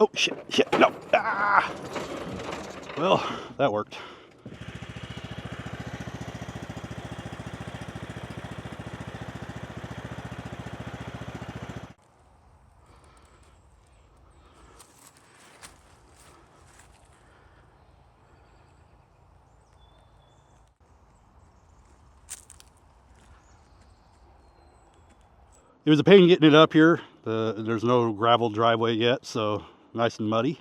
Oh, shit, no. Ah! Well, that worked. It was a pain getting it up here. There's no gravel driveway yet, so nice and muddy.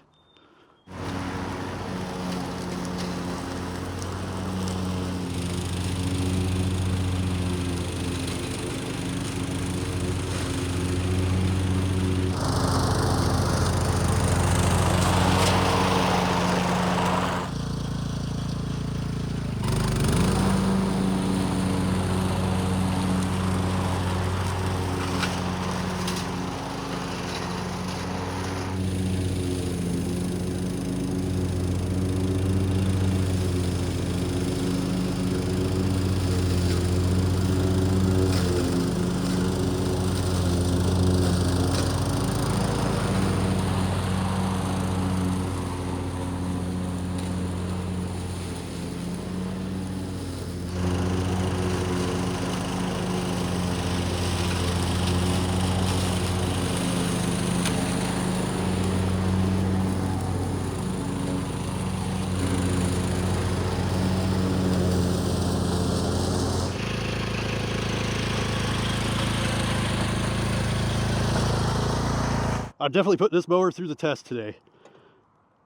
I definitely put this mower through the test today.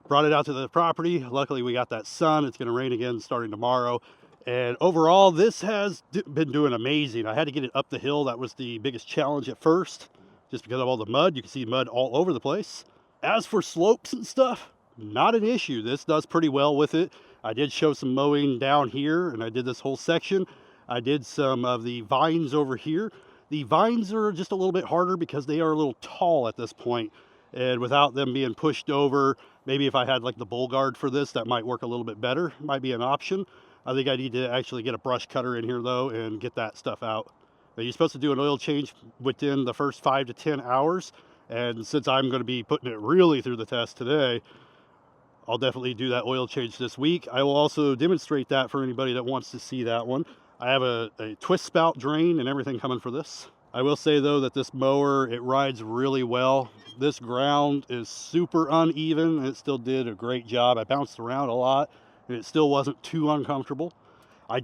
Brought it out to the property. Luckily, we got that sun. It's going to rain again starting tomorrow. And overall, this has been doing amazing. I had to get it up the hill. That was the biggest challenge at first, just because of all the mud. You can see mud all over the place. As for slopes and stuff, not an issue. This does pretty well with it. I did show some mowing down here, and I did this whole section. I did some of the vines over here. The vines are just a little bit harder because they are a little tall at this point, and without them being pushed over, maybe if I had like the bull guard for this, that might work a little bit better. Might be an option. I think I need to actually get a brush cutter in here though and get that stuff out. Now, you're supposed to do an oil change within the first 5 to 10 hours. And since I'm going to be putting it really through the test today, I'll definitely do that oil change this week. I will also demonstrate that for anybody that wants to see that one. I have a twist spout drain and everything coming for this. I will say though that this mower, it rides really well. This ground is super uneven and it still did a great job. I bounced around a lot and it still wasn't too uncomfortable. I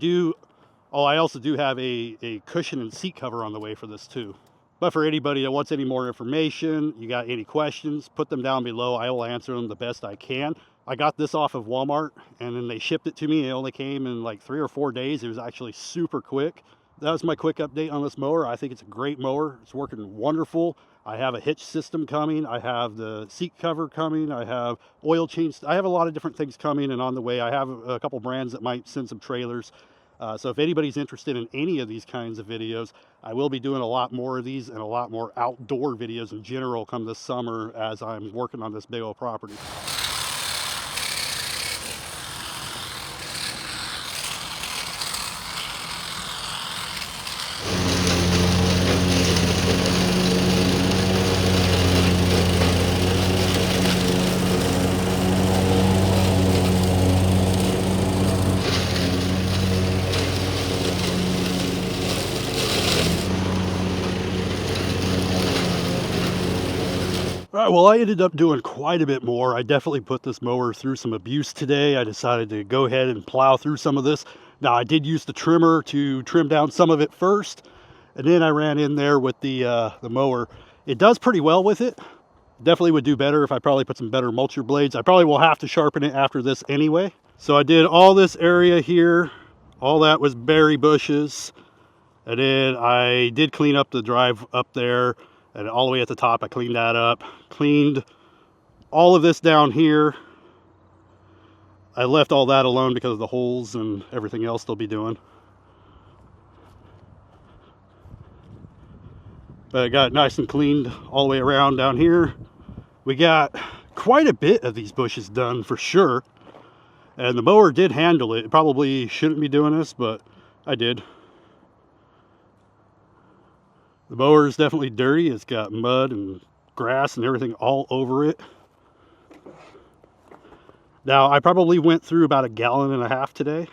also do have a cushion and seat cover on the way for this too. But for anybody that wants any more information, you got any questions, put them down below. I will answer them the best I can. I got this off of Walmart and then they shipped it to me. It only came in like 3 or 4 days. It was actually super quick. That was my quick update on this mower. I think it's a great mower. It's working wonderful. I have a hitch system coming. I have the seat cover coming. I have oil change. I have a lot of different things coming and on the way. I have a couple brands that might send some trailers. So if anybody's interested in any of these kinds of videos, I will be doing a lot more of these and a lot more outdoor videos in general come this summer as I'm working on this big old property. All right, well, I ended up doing quite a bit more. I definitely put this mower through some abuse today. I decided to go ahead and plow through some of this. Now, I did use the trimmer to trim down some of it first, and then I ran in there with the mower. It does pretty well with it. Definitely would do better if I probably put some better mulcher blades. I probably will have to sharpen it after this anyway. So I did all this area here. All that was berry bushes. And then I did clean up the drive up there. And all the way at the top, I cleaned that up. Cleaned all of this down here. I left all that alone because of the holes and everything else they'll be doing. But I got it nice and cleaned all the way around down here. We got quite a bit of these bushes done for sure. And the mower did handle it. It probably shouldn't be doing this, but I did. The mower is definitely dirty. It's got mud and grass and everything all over it. Now, I probably went through about 1.5 gallons today.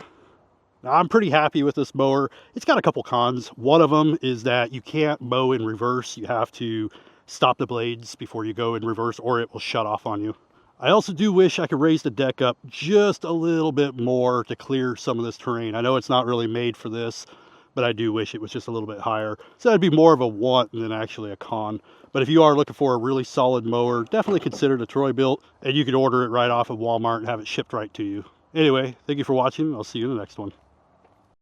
Now, I'm pretty happy with this mower. It's got a couple cons. One of them is that you can't mow in reverse. You have to stop the blades before you go in reverse, or it will shut off on you. I also do wish I could raise the deck up just a little bit more to clear some of this terrain. I know it's not really made for this, but I do wish it was just a little bit higher. So that'd be more of a want than actually a con. But if you are looking for a really solid mower, definitely consider the Troy-Bilt, and you can order it right off of Walmart and have it shipped right to you. Anyway, thank you for watching. I'll see you in the next one.